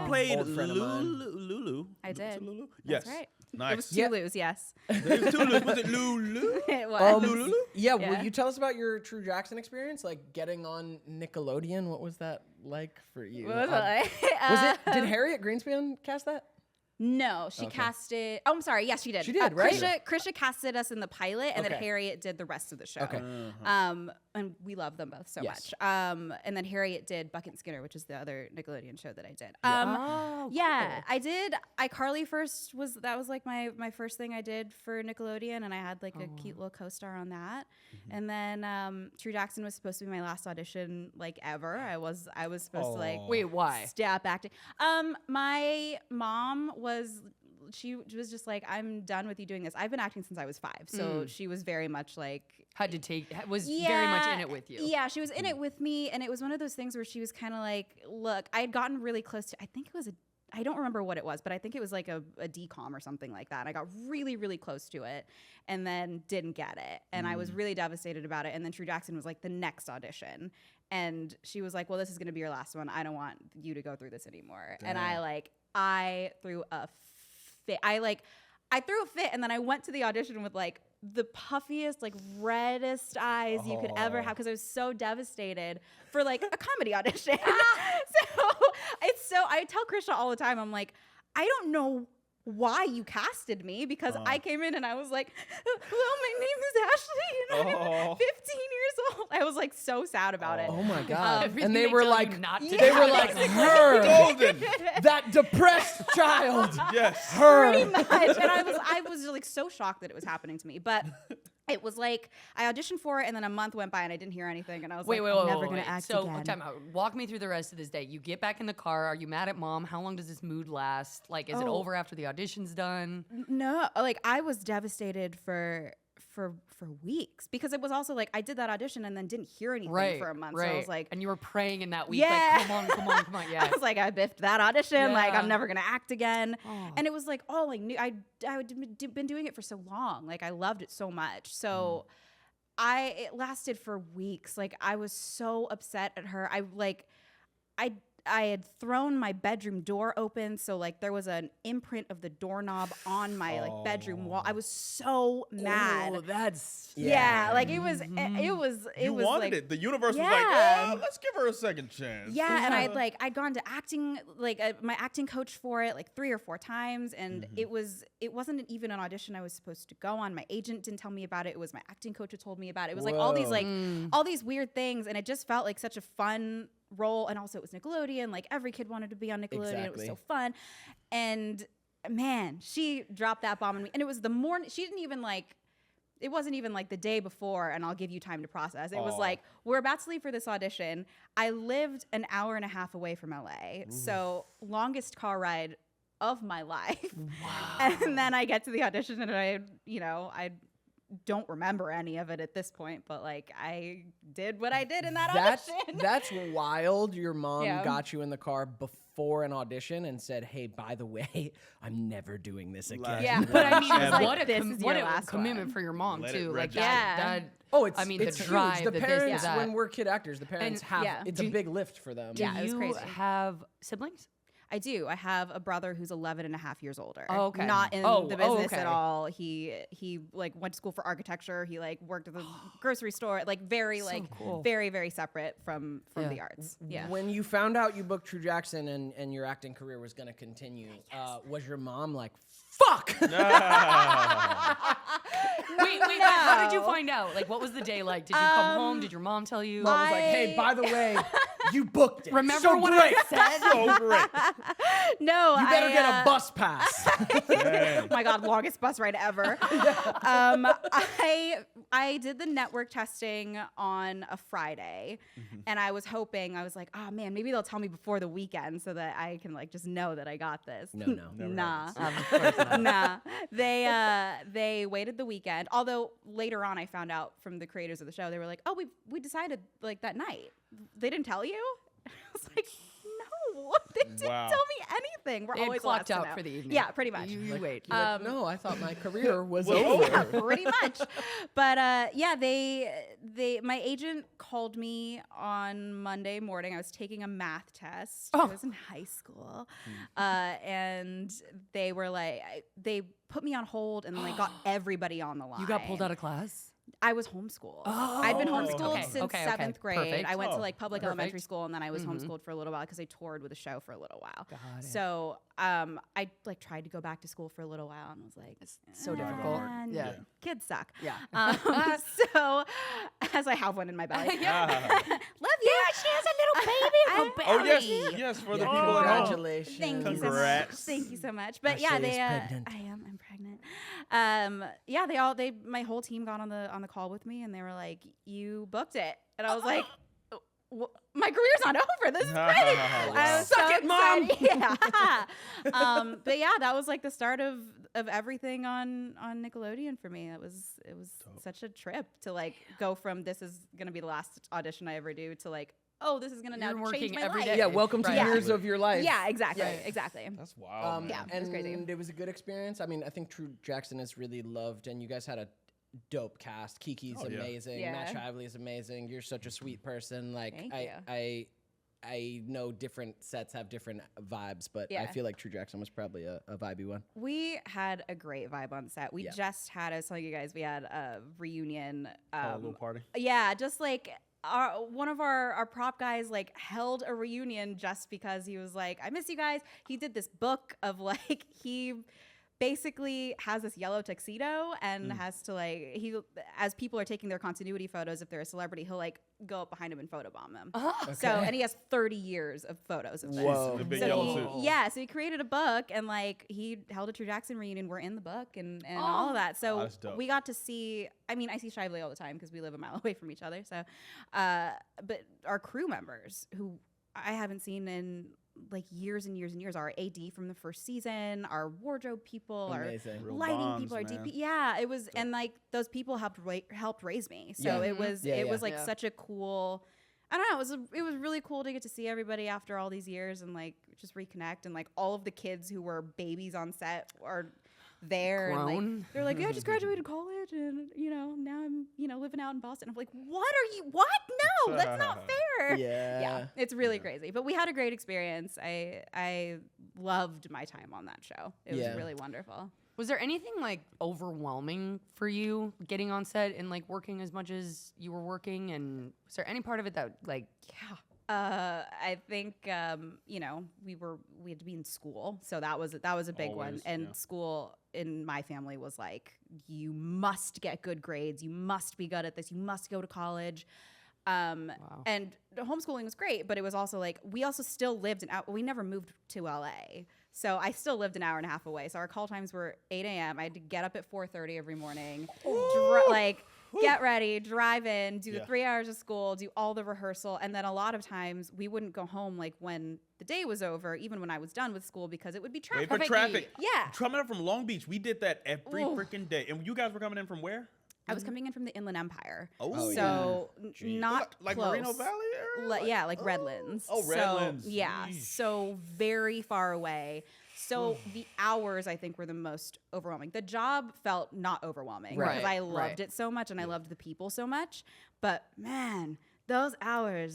played old friend of mine. Lulu. I did. Lulu? That's Yes. right. Nice. It was two Lus, yes. It was two Lulu. Was it Lulu? It was. Lulu? Yeah, Yeah. will you tell us about your True Jackson experience? Like getting on Nickelodeon, what was that like for you? What was it like? Was it? Did Harriet Greenspan cast that? No, she casted. Oh, I'm sorry. Yes, she did. She did, right? Krisha casted us in the pilot, and then Okay. Harriet did the rest of the show. Okay. And we love them both so Yes. much. And then Harriet did Bucket and Skinner, which is the other Nickelodeon show that I did. Yeah, I did. iCarly first that was like my first thing I did for Nickelodeon, and I had like a cute little co-star on that. And then True Jackson was supposed to be my last audition like ever. I was supposed to like Wait, why? stop acting. My mom was just like, I'm done with you doing this. I've been acting since I was 5, so she was very much like Was very much in it with you. Yeah, she was in it with me, and it was one of those things where she was kind of like, look, I had gotten really close to, I don't remember what it was, but I think it was like a decom or something like that. I got really, really close to it and then didn't get it. And I was really devastated about it. And then True Jackson was like the next audition. And she was like, well, this is going to be your last one. I don't want you to go through this anymore. Damn. And I threw a fit. I threw a fit, and then I went to the audition with like the puffiest, like reddest eyes you could ever have, because I was so devastated for like a comedy audition. So I tell Krisha all the time, I'm like, I don't know why you casted me, because I came in and I was like, hello, my name is Ashley, and I'm 15 years old. I was like so sad about it. Oh my God. Everything And they they were tell like, you not to they do. were like, her, Golden. that depressed child. Yes. Her. Pretty much. And I was like so shocked that it was happening to me. But it was like I auditioned for it, and then a month went by and I didn't hear anything, and I was I'm never gonna act again. Time out. Walk me through the rest of this day. You get back in the car. Are you mad at mom? How long does this mood last? Like, is it over after the audition's done? No, like I was devastated for weeks, because it was also like I did that audition and then didn't hear anything for a month. So I was like, and you were praying in that week, Yeah. like, come on. Yeah. I was like, I biffed that audition. Like, Yeah. I'm never gonna act again. And it was like, like new. I'd been doing it for so long. Like, I loved it so much. So it lasted for weeks. Like, I was so upset at her. I had thrown my bedroom door open, so like there was an imprint of the doorknob on my like bedroom wall. I was so mad. Oh, that's Yeah, like it was You was wanted like, it. The universe was like, Yeah. let's give her a second chance. yeah, and I'd gone to acting, like my acting coach for it like 3 or 4 times, and it wasn't even an audition I was supposed to go on. My agent didn't tell me about it. It was my acting coach who told me about it. It was like all these weird things, and it just felt like such a fun role. And also it was Nickelodeon. Like, every kid wanted to be on Nickelodeon. Exactly. It was so fun. And man, she dropped that bomb on me. And it was the morning. She didn't even like. It wasn't even like the day before, and I'll give you time to process. It was like, we're about to leave for this audition. I lived an hour and a half away from LA. So longest car ride of my life. Wow. And then I get to the audition, and I don't remember any of it at this point, but like I did what I did in that audition. That's wild. Your mom got you in the car before an audition and said, "Hey, by the way, I'm never doing this again." Yeah, but I mean, it's like, what a commitment for your mom too. Like that. Oh, it's the drive. Huge. The parents, when we're kid actors, the parents it's a big lift for them. Do you have siblings? I do. I have a brother who's 11 and a half years older. Oh, okay. Not in the business at all. He like went to school for architecture. He like worked at the grocery store. Like very cool. Very, very separate from the arts. Yeah. When you found out you booked True Jackson and your acting career was going to continue, was your mom like, fuck? Wait, how did you find out? Like, what was the day like? Did you come home? Did your mom tell you? Mom was like, hey, by the way, you booked it. Remember what I said? So great. No, you better get a bus pass. Oh my God, longest bus ride ever. I did the network testing on a Friday, and I was hoping, I was like, oh man, maybe they'll tell me before the weekend so that I can like just know that I got this. No. Nah. Nah. They waited the weekend. Although later on I found out from the creators of the show, they were like, oh, we decided like that night. They didn't tell you? I was like, no, they didn't tell me thing. We're They had always clocked the last out to know. for the evening. Yeah, pretty much. You wait. You're like, no, I thought my career was Well, over. Yeah, pretty much. But my agent called me on Monday morning. I was taking a math test. I was in high school, and they were like, they put me on hold and like got everybody on the line. You got pulled out of class? I was homeschooled. I'd been homeschooled since seventh grade. Perfect. I went to like public Perfect. elementary school, and then I was homeschooled for a little while because I toured with a show for a little while. Got it. So I like tried to go back to school for a little while, and was like, It's so difficult. "Man, kids suck." Yeah. So as I have one in my belly. Love you. Yeah, she has a little baby. Oh, yes, for the people at home. Congratulations. Thank you so much. Congrats. Thank you so much. But Ashley is yeah, pregnant. I'm pregnant. My whole team got on the call with me, and they were like, "You booked it," and I was like, "My career's not over. This is great." I was Suck it, Mom. excited. Yeah. But yeah, that was like the start of everything on Nickelodeon for me. It was such a trip to like go from this is gonna be the last audition I ever do to like, oh, this is gonna now You're change working my every life. day. Yeah, welcome to Right. years of your life. Yeah, exactly, Yeah. exactly. That's wild. man. Yeah. it and was crazy. it was a good experience. I mean, I think True Jackson is really loved, and you guys had a dope cast. Kiki's Oh, yeah. amazing. Yeah. Matt Shively is amazing. You're such a sweet person. Like Thank I know different sets have different vibes, but I Yeah. feel like True Jackson was probably a vibey one. We had a great vibe on set. We Yeah. just had, I was telling you guys, we had a reunion. Oh, a little party. Yeah, just like one of our prop guys like held a reunion just because he was like, I miss you guys. He did this book of like, he basically has this yellow tuxedo and has to like, as people are taking their continuity photos, if they're a celebrity, he'll like go up behind him and photobomb them. So, and he has 30 years of photos of this. Whoa. The big So yellow he, suit. yeah, so he created a book and like he held a True Jackson reunion. We're in the book and all of that. So That's dope. we got to see. I mean, I see Shively all the time because we live a mile away from each other. So, but our crew members who I haven't seen in like years and years and years, our AD from the first season, our wardrobe people, Amazing. our Real lighting bonds, people, our man. DP. Yeah, it was, and like those people helped raise me. So Yeah. it was Yeah, it was yeah. like Yeah. such a cool. I don't know. It was really cool to get to see everybody after all these years and like just reconnect, and like all of the kids who were babies on set are there. And, Grown. like, they're like, yeah, I just graduated college, and now I'm living out in Boston. I'm like, what are you? What? No, that's not fair. Yeah. It's really crazy. But we had a great experience. I loved my time on that show. It Yeah. was really wonderful. Was there anything like overwhelming for you getting on set and like working as much as you were working? And was there any part of it that like, I think we had to be in school, so that was a big one. Always, And yeah. school in my family was like, you must get good grades, you must be good at this, you must go to college. And the homeschooling was great, but it was also like we also still lived we never moved to LA. So I still lived an hour and a half away. So our call times were 8 a.m. I had to get up at 4:30 every morning, get ready, drive in, do the 3 hours of school, do all the rehearsal. And then a lot of times we wouldn't go home like when the day was over, even when I was done with school, because it would be Wait traffic. for traffic. Yeah. Coming up from Long Beach, we did that every Ooh. freaking day. And you guys were coming in from where? I was coming in from the Inland Empire. Oh, So Jeez. not like close. Moreno Valley area? Yeah, like Redlands. Oh, Redlands. So, yeah, Yeesh. so very far away. So the hours I think were the most overwhelming. The job felt not overwhelming Right. because I loved Right. it so much and I loved the people so much. But man, those hours